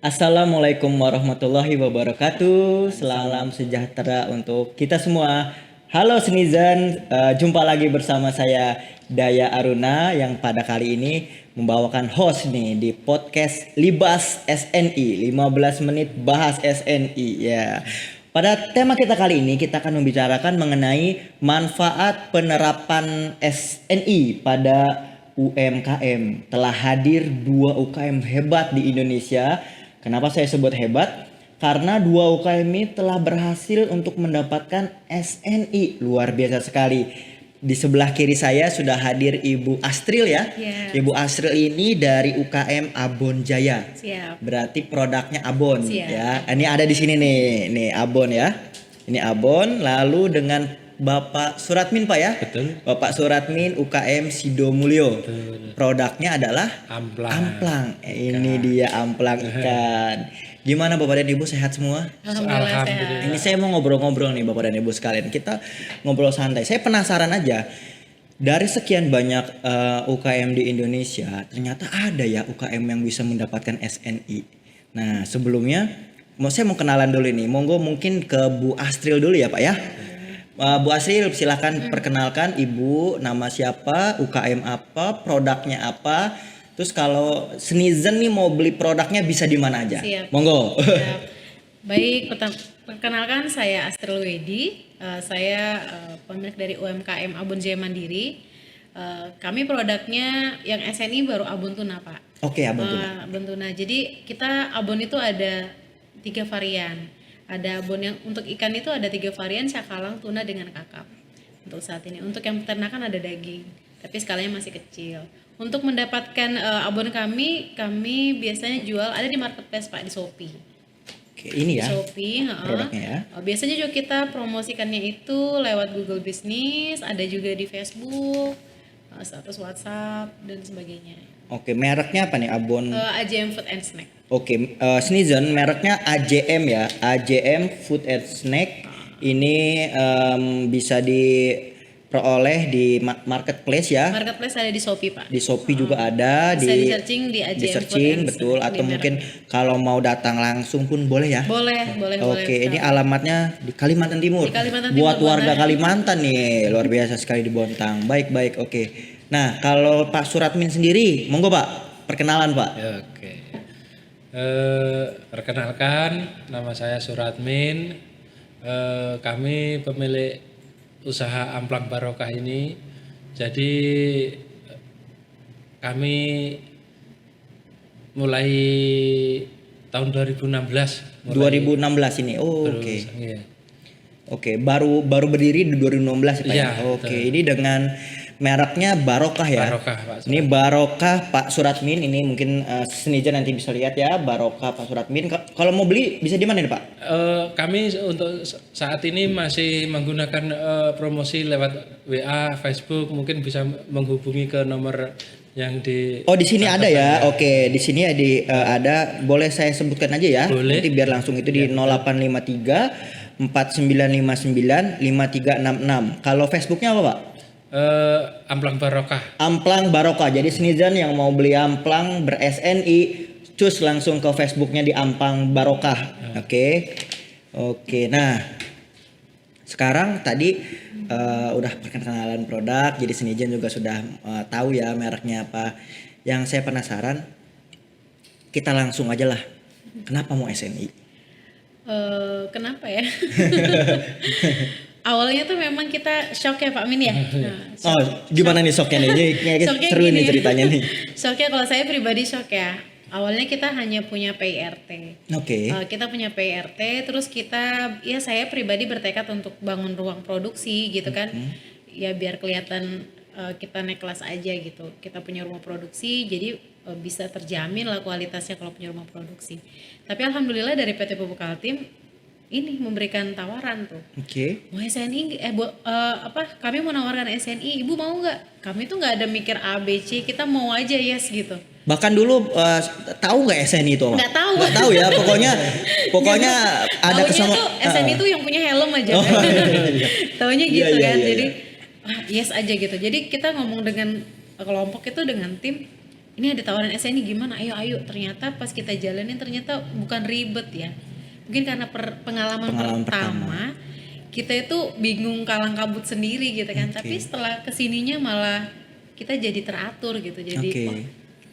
Assalamualaikum warahmatullahi wabarakatuh. Salam sejahtera untuk kita semua. Halo Senizen, jumpa lagi bersama saya Daya Aruna yang pada kali ini membawakan host nih di podcast Libas SNI 15 menit bahas SNI ya. Pada tema kita kali ini kita akan membicarakan mengenai manfaat penerapan SNI pada UMKM. Telah hadir 2 UKM hebat di Indonesia. Kenapa saya sebut hebat? Karena 2 UKM ini telah berhasil untuk mendapatkan SNI. Luar biasa sekali. Di sebelah kiri saya sudah hadir Ibu Astril ya. Ibu Astril ini dari UKM Abon Jaya. Siap. Berarti produknya Abon. Siap. Ya. Ini ada di sini nih Abon ya. Ini Abon. Lalu dengan Bapak Suratmin Pak ya? Betul. Bapak Suratmin UKM Sidomulyo. Betul. Produknya adalah amplang. Ini dia amplang ikan. Gimana Bapak dan Ibu, sehat semua? Alhamdulillah sehat. Ini saya mau ngobrol-ngobrol nih Bapak dan Ibu sekalian. Kita ngobrol santai. Saya penasaran aja. Dari sekian banyak UKM di Indonesia, ternyata ada ya UKM yang bisa mendapatkan SNI. Nah, sebelumnya saya mau kenalan dulu nih. Monggo mungkin ke Bu Astril dulu ya Pak ya. Bu Astril silahkan perkenalkan Ibu, nama siapa, UKM apa, produknya apa. Terus kalau Senizen nih mau beli produknya bisa di mana aja. Siap. Monggo. Siap. Baik, perkenalkan saya Astril Wedi. Saya pemilik dari UMKM Abon Jaya Mandiri. Kami produknya yang SNI baru Abon Tuna Pak. Oke, Abon Tuna. Abon Tuna. Jadi kita Abon itu ada 3 varian. Ada abon yang untuk ikan itu ada 3 varian, cakalang, tuna dengan kakap. Untuk saat ini, untuk yang peternakan ada daging, tapi skalanya masih kecil. Untuk mendapatkan abon kami biasanya jual ada di marketplace Pak, di Shopee. Oke, ini ya. Di Shopee, produknya ya. Biasanya juga kita promosikannya itu lewat Google Business, ada juga di Facebook, status WhatsApp dan sebagainya. Oke, mereknya apa nih Abon? AJM Food and Snack. Oke, Senizen mereknya AJM ya, AJM Food and Snack. Ini bisa diperoleh di marketplace ya. Marketplace ada di Shopee Pak. Di Shopee juga ada. Bisa di searching di AJM Food searching and betul. Snack Atau di mungkin kalau mau datang langsung pun boleh ya. Boleh. Oke, ini alamatnya di Kalimantan Timur. Di Kalimantan Timur, Buat warga Bontang. Kalimantan nih, luar biasa sekali di Bontang. Baik, oke. Nah, kalau Pak Suratmin sendiri, monggo Pak, perkenalan Pak. Ya, oke. Perkenalkan, nama saya Suratmin. Kami pemilik usaha Amplang Barokah ini. Jadi kami mulai tahun 2016. 2016 ini. Oh, oke. Iya. Oke, baru berdiri di 2016 ya Pak. Iya, Oke, ini dengan mereknya Barokah ya. Barokah, Pak Suratmin. Ini Barokah Pak Suratmin, ini mungkin Senizen nanti bisa lihat ya, Barokah Pak Suratmin. Kalau mau beli bisa di mana nih Pak? Kami untuk saat ini masih menggunakan promosi lewat WA, Facebook, mungkin bisa menghubungi ke nomor yang di. Oh, di sini ada ya. Oke, di sini ada. Boleh saya sebutkan aja ya. Boleh. Nanti biar langsung itu di 0853 4959 5366. Kalau Facebooknya apa Pak? Amplang Barokah. Amplang Barokah. Jadi Senizen yang mau beli amplang ber-SNI, cus langsung ke Facebooknya di Amplang Barokah. Oke. Nah, sekarang tadi udah perkenalan produk, jadi Senizen juga sudah tahu ya mereknya apa. Yang saya penasaran, kita langsung aja lah. Kenapa mau SNI? Kenapa ya? Awalnya tuh memang kita shock ya Pak Min ya. Nah, Gimana nih shocknya nih? Ini Shocknya seru gini. nih ceritanya nih. Shocknya kalau saya pribadi shock ya. Awalnya kita hanya punya PIRT. Oke. Kita punya PIRT, terus saya pribadi bertekad untuk bangun ruang produksi gitu kan. Ya biar kelihatan kita naik kelas aja gitu. Kita punya rumah produksi, jadi bisa terjamin lah kualitasnya kalau punya rumah produksi. Tapi alhamdulillah dari PT Pupuk Kaltim ini memberikan tawaran tuh. Oke. Mau SNI kami mau nawarkan SNI, Ibu mau nggak? Kami tuh nggak ada mikir A B C, kita mau aja yes gitu. Bahkan dulu tahu nggak SNI itu? Nggak tahu. Nggak tahu ya. Pokoknya ada Taunya tuh SNI tuh yang punya helm aja. Taunya gitu Iya, kan. iya. Jadi yes aja gitu. Jadi kita ngomong dengan kelompok itu dengan tim, ini ada tawaran SNI gimana, ayo. Ternyata pas kita jalanin ternyata bukan ribet ya. Mungkin karena pengalaman pertama kita itu bingung kalang kabut sendiri gitu kan. Tapi setelah kesininya malah kita jadi teratur gitu. Jadi oh,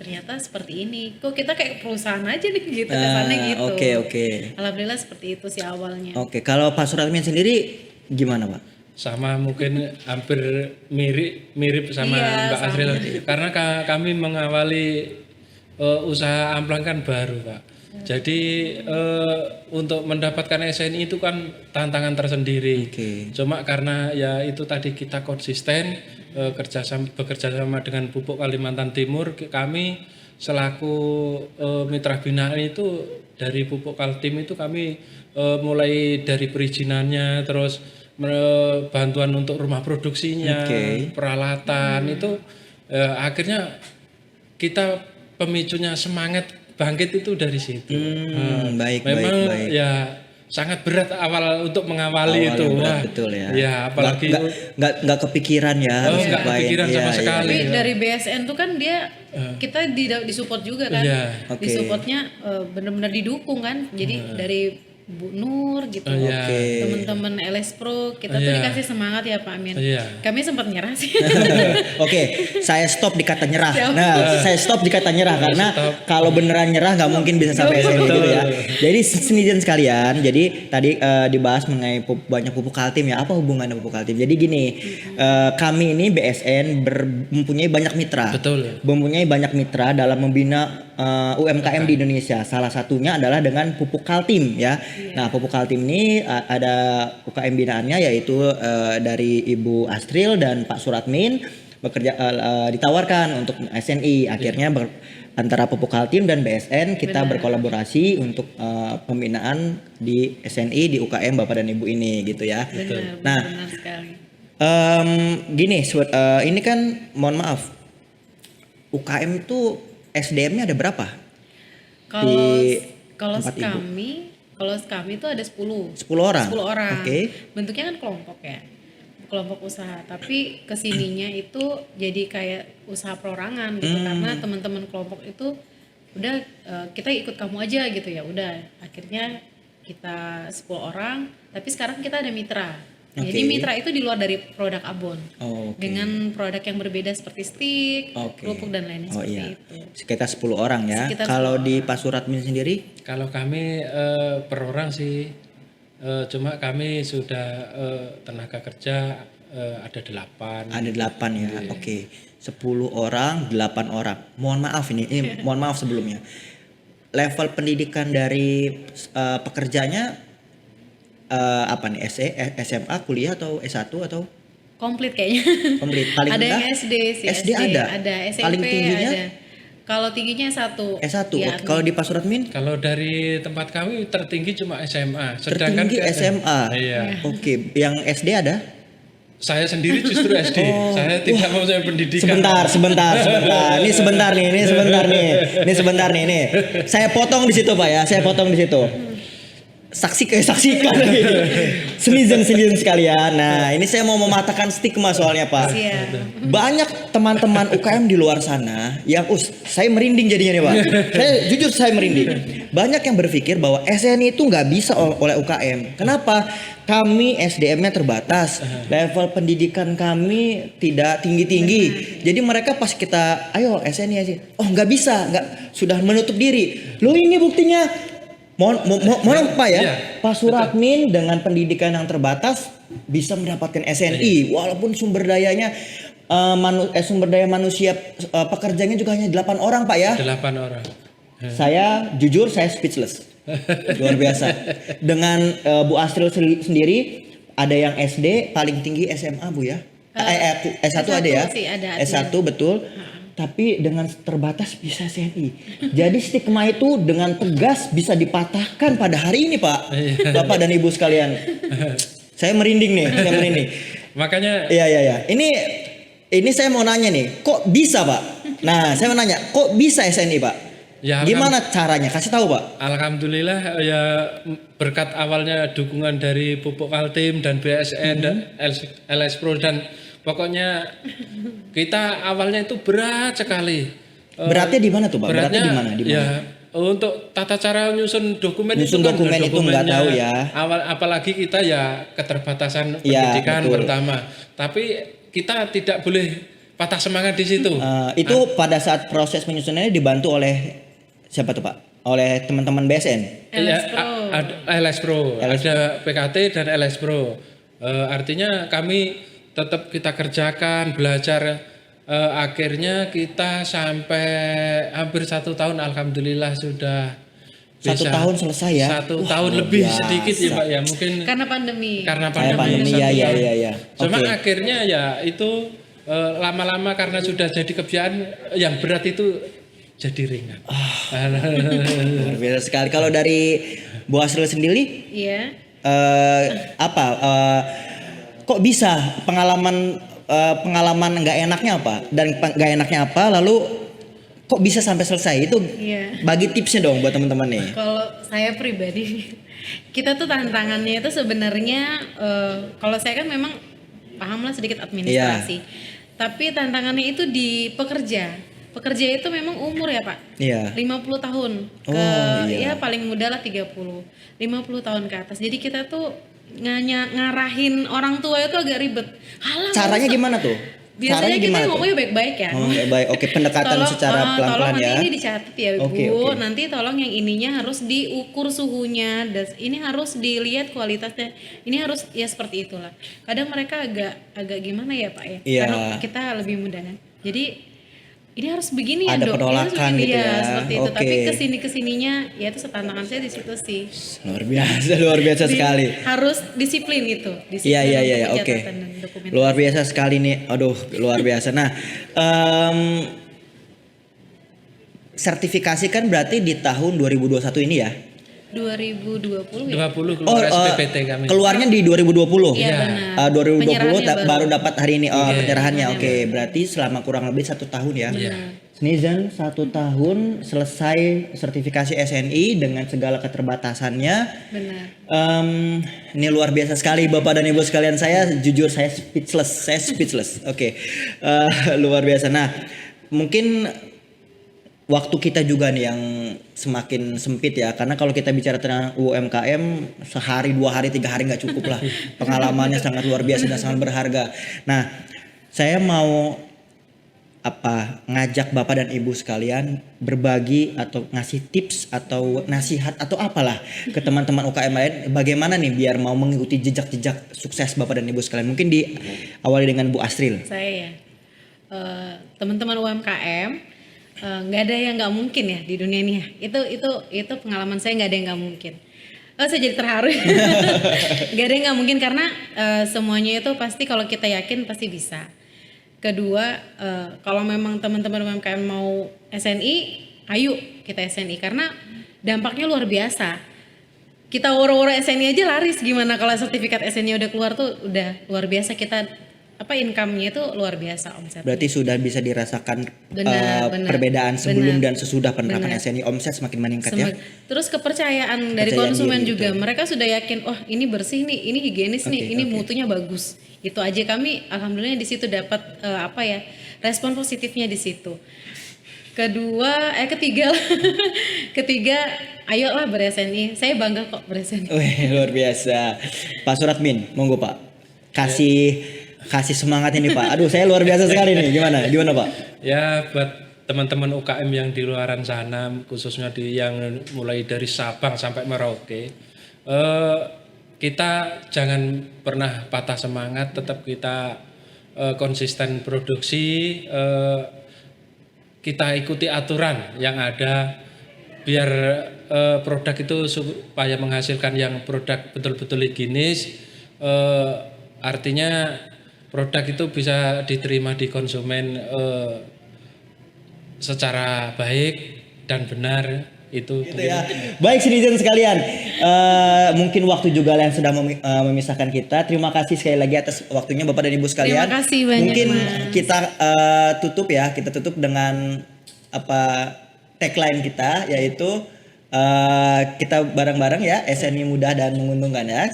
ternyata seperti ini. Kok kita kayak perusahaan aja nih gitu kesannya gitu. Oke. Alhamdulillah seperti itu sih awalnya. Oke, kalau Pak Suratmin sendiri gimana Pak? Sama mungkin hampir mirip sama Iya, Mbak Asril karena kami mengawali usaha amplang kan baru Pak. Jadi untuk mendapatkan SNI itu kan tantangan tersendiri. Cuma karena ya itu tadi kita konsisten bekerja sama dengan Pupuk Kalimantan Timur, kami selaku mitra binaan itu dari Pupuk Kaltim itu kami mulai dari perizinannya, terus bantuan untuk rumah produksinya, peralatan itu akhirnya kita pemicunya semangat bangkit itu dari situ. Memang ya sangat berat awal untuk mengawali itu. Berat, betul ya. Ya apalagi nggak kepikiran ya. Nggak kepikiran sama sekali. Tapi dari BSN tuh kan dia kita disupport juga kan. Disupportnya benar-benar didukung kan. Jadi dari Bu Nur gitu, teman-teman LS Pro kita tuh dikasih semangat ya Pak Amin. Kami sempat nyerah sih. Oke, saya stop di kata nyerah. Nah, saya stop di kata nyerah karena kalau beneran nyerah nggak mungkin bisa sampai SNI gitu ya. Jadi netizen sekalian, jadi tadi dibahas mengenai banyak pupuk Kaltim ya. Apa hubungannya pupuk Kaltim? Jadi gini, kami ini BSN mempunyai banyak mitra. Mempunyai banyak mitra dalam membina UMKM di Indonesia. Salah satunya adalah dengan pupuk Kaltim ya. Nah, pupuk Kaltim ini ada UKM binaannya yaitu dari Ibu Astril dan Pak Suratmin bekerja ditawarkan untuk SNI. Akhirnya antara pupuk Kaltim dan BSN kita berkolaborasi untuk pembinaan di SNI di UKM Bapak dan Ibu ini gitu ya. Nah, benar sekali. Gini, ini kan mohon maaf, UKM itu SDM-nya ada berapa? Kalau kami itu ada 10 orang. 10 orang. Bentuknya kan kelompok ya. Kelompok usaha, tapi kesininya itu jadi kayak usaha perorangan gitu karena teman-teman kelompok itu udah kita ikut kamu aja gitu ya. Udah akhirnya kita 10 orang, tapi sekarang kita ada mitra. Jadi mitra itu di luar dari produk Abon, dengan produk yang berbeda seperti stick, kerupuk dan lainnya seperti itu. Sekitar 10 orang ya. Kalau di Pak Suratmin sendiri? Kalau kami per orang sih, cuma kami sudah tenaga kerja ada 8. Ada 8 ya. 10 orang, 8 orang. Mohon maaf ini mohon maaf sebelumnya. Level pendidikan dari pekerjanya apa nih, SMA, kuliah atau S1 atau komplit kayaknya. Komplit. Paling ada rendah? yang SD sih. SD ada. SMP paling tingginya ada. Kalau tingginya S1. S1. Ya, kalau di Pak Suratmin? Kalau dari tempat kami tertinggi cuma SMA. Sedangkan tertinggi SMA. Yang SD ada? Saya sendiri justru SD. Saya tidak mau saya pendidikan. Sebentar. Ini sebentar nih. Saya potong di situ Pak ya. Saksikan gitu. Senizen sekalian. Nah, ini saya mau mematahkan stigma soalnya Pak. Banyak teman-teman UKM di luar sana yang saya merinding jadinya nih Pak. Saya merinding. Banyak yang berpikir bahwa SNI itu nggak bisa oleh UKM. Kenapa? Kami SDM-nya terbatas, level pendidikan kami tidak tinggi-tinggi. Jadi mereka pas kita, ayo SNI aja. Oh nggak bisa, sudah menutup diri. Loh ini buktinya. Mohon Pak ya, Pak Suratmin dengan pendidikan yang terbatas bisa mendapatkan SNI walaupun sumber daya manusia pekerjanya juga hanya 8 orang Pak ya. 8 orang. Saya jujur saya speechless. Luar biasa. Dengan Bu Astril sendiri ada yang SD, paling tinggi SMA Bu ya. S1 ada ya. S1 betul. Tapi dengan terbatas bisa SNI. Jadi stigma itu dengan tegas bisa dipatahkan pada hari ini Pak. Bapak dan Ibu sekalian. Saya merinding nih. Makanya. Iya. Ini saya mau nanya nih. Kok bisa Pak? Nah saya mau nanya. Kok bisa SNI Pak? Ya, gimana caranya? Kasih tahu Pak. Alhamdulillah ya berkat awalnya dukungan dari Pupuk Kaltim dan BSN dan LS Pro dan pokoknya kita awalnya itu berat sekali. Beratnya di mana tuh, Pak? Beratnya di mana? Ya untuk tata cara nyusun dokumen Nyusun itu kan dokumen itu nggak tahu ya. Apalagi kita ya keterbatasan Iya, pendidikan betul. pertama. Tapi kita tidak boleh patah semangat di situ. Itu pada saat proses penyusunannya dibantu oleh siapa tuh, Pak? Oleh teman-teman BSN. Iya, LS Pro. LS Pro, ada PKT dan LS Pro. Artinya kami tetap kita kerjakan, belajar. Akhirnya kita sampai hampir 1 tahun, alhamdulillah sudah 1 bisa. tahun selesai ya. 1 tahun lebih biasa. sedikit ya Pak ya, mungkin Karena pandemi. karena Saya pandemi. pandemi 1 ya. tahun. Cuma Oke. akhirnya ya itu lama-lama karena sudah jadi kebiasaan, yang berat itu jadi ringan. Luar biasa sekali. Kalau dari Bu Asril sendiri Iya. apa kok bisa pengalaman nggak enaknya apa dan nggak enaknya apa, lalu kok bisa sampai selesai itu? Iya. Bagi tipsnya dong buat teman-teman nih. Kalau saya pribadi, kita tuh tantangannya itu sebenarnya kalau saya kan memang paham lah sedikit administrasi. Tapi tantangannya itu di pekerja. Pekerja itu memang umur ya Pak. Iya. 50 tahun. Ya paling muda lah 30. 50 tahun ke atas. Jadi kita tuh ngarahin orang tua itu agak ribet. Halah, Caranya gimana tuh? biasanya kita ngomongnya baik-baik ya. Baik. Oke, pendekatan secara pelan-pelan tolong ya. nanti ini dicatat ya Bu. Oke. Nanti tolong yang ininya harus diukur suhunya, dan ini harus dilihat kualitasnya. Ini harus ya seperti itulah. Kadang mereka agak gimana ya Pak ya? Iya. Karena kita lebih muda kan. Jadi ini harus begini ya Ada Dok. Ini harus penolakan begini gitu ya. seperti itu. Oke. Tapi kesininya ya itu tantangan saya di situ sih. Luar biasa sekali. Harus disiplin gitu. Disiplin Iya, untuk oke. pencatatan dan dokumentasi. Luar biasa sekali nih. Aduh, luar biasa. Nah, sertifikasi kan berarti di tahun 2021 ini ya? 2020 ya. 20 keluar SPPT kami. Keluarnya di 2020. Iya, benar. 2020 Penyerahannya baru dapat hari ini. Penyerahannya. Oke, berarti selama kurang lebih 1 tahun ya. Sneezon 1 tahun selesai sertifikasi SNI dengan segala keterbatasannya. Benar. Ini luar biasa sekali Bapak dan Ibu sekalian. Saya jujur saya speechless. Oke. Luar biasa. Nah, mungkin waktu kita juga nih yang semakin sempit ya, karena kalau kita bicara tentang UMKM sehari, 2 hari, 3 hari nggak cukup lah. Pengalamannya sangat luar biasa dan sangat berharga. Nah, saya mau ngajak Bapak dan Ibu sekalian berbagi atau ngasih tips atau nasihat atau apalah ke teman-teman UKM lain, bagaimana nih biar mau mengikuti jejak-jejak sukses Bapak dan Ibu sekalian. Mungkin diawali dengan Bu Asril. Saya ya, teman-teman UMKM nggak ada yang nggak mungkin ya di dunia ini ya. Itu pengalaman saya, nggak ada yang nggak mungkin. Saya jadi terharu. Nggak ada yang nggak mungkin karena semuanya itu pasti kalau kita yakin pasti bisa. Kedua, kalau memang teman-teman UMKM mau SNI, ayo kita SNI karena dampaknya luar biasa. Kita woro-woro SNI aja laris, gimana kalau sertifikat SNI udah keluar tuh udah luar biasa. Kita income-nya itu luar biasa omset. Berarti sudah bisa dirasakan Benar. perbedaan sebelum dan sesudah penerapan Benar. SNI, omset semakin meningkat ya. Terus kepercayaan dari Kepercayaan konsumen diri, juga. betul. Mereka sudah yakin, oh ini bersih nih, ini higienis nih, ini mutunya bagus. Itu aja kami alhamdulillah di situ dapat respon positifnya di situ. Ketiga, ayolah ber-SNI. Saya bangga kok ber-SNI. Wih, luar biasa. Pak Suratmin, monggo Pak. Kasih semangat ini Pak. Aduh, saya luar biasa sekali nih. Gimana Pak? Ya buat teman-teman UKM yang di luaran sana, khususnya yang mulai dari Sabang sampai Merauke, kita jangan pernah patah semangat, tetap kita konsisten produksi, kita ikuti aturan yang ada biar produk itu supaya menghasilkan yang produk betul-betul higienis, artinya produk itu bisa diterima di konsumen secara baik dan benar itu. Gitu ya. Baik citizen sekalian, mungkin waktu juga yang sudah memisahkan kita. Terima kasih sekali lagi atas waktunya Bapak dan Ibu sekalian. Terima kasih banyak, mungkin Mas. kita tutup dengan tagline kita, yaitu kita bareng-bareng ya, SNI mudah dan menguntungkan ya.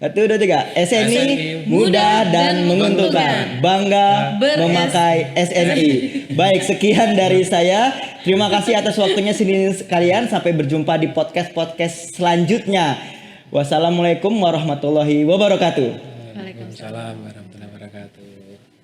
1, 2, 3. SNI mudah dan menguntungkan. Bangga memakai SNI. Baik, sekian dari saya. Terima kasih atas waktunya sini sekalian. Sampai berjumpa di podcast selanjutnya. Wassalamualaikum warahmatullahi wabarakatuh. Waalaikumsalam warahmatullahi wabarakatuh.